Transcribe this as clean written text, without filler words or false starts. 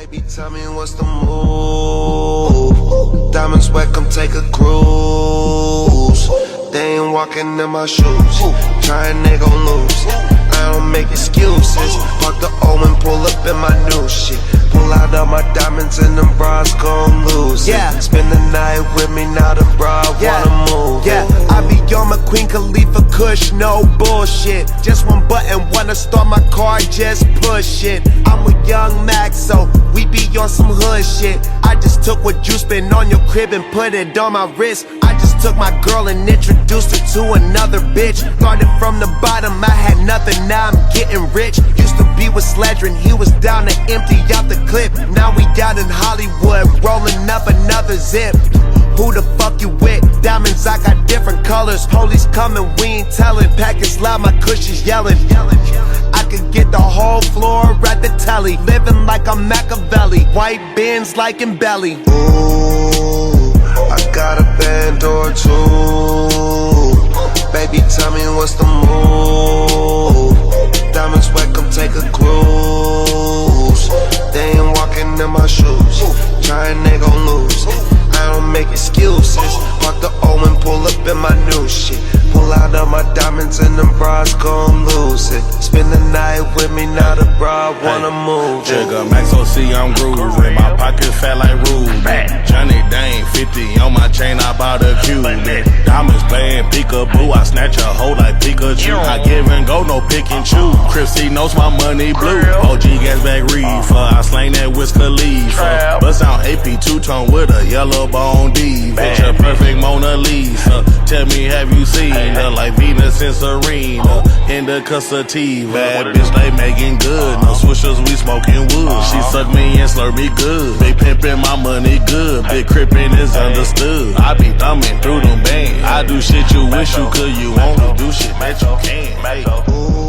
Baby, tell me what's the move. Diamonds wet, come take a cruise. They ain't walking in my shoes. Trying, they gon' lose. I don't make excuses. Park the O and pull up in my new shit. Pull out all my diamonds and them bras gon' lose it. Spend the night with me, now the bra wanna move. I be on my Queen Khalifa Kush, no bullshit. Just one button, wanna start my car, just push it. I'm a young Max, so we be on some hood shit. I just took what you spent on your crib and put it on my wrist. I just took my girl and introduced her to another bitch. Started from the bottom, I had nothing, now I'm getting rich. Used to be with Sledger and he was down to empty out the clip. Now we down in Hollywood, rolling up another zip. Who the fuck you with? Diamonds, I got different colors. Police coming, we ain't telling. Package loud, my cushion's yelling. I could get the whole floor at the telly. Living like I'm Machiavelli. White bins like in belly. Ooh, I got a band or two. Baby, tell me what's the move. Diamonds wet, come take a cruise. They ain't walking in my shoes. Trying, they gon' lose. I don't make excuses. Park the O and pull up in my new shit. Pull out all my diamonds and them bras gon' lose it. Spend the night with me, now the bra wanna move. Jigga Max OC, I'm grooving. My pockets fat like Ruben. Johnny Dane 50 on my chain, I bought a Cuban. Diamonds playing peekaboo, I snatch a hoe like Pikachu. I give and go, no pick and choose. Chrissy knows my money blue. OG gas bag reefer, I slang that Wiz Khalifa. Bust out AP two-tone with a yellow bone D. Picture perfect Mona Lisa. Tell me, have you seen her like Venus and Serena? Indica sativa, bad bitch like Megan Good. No swishers, we smoking wood. She suck me and slurp me good. Big pimpin', my money good. Big crippin' is understood. I be thumbing through them bands. I do shit you wish you could. You won't do shit that you can. Hey.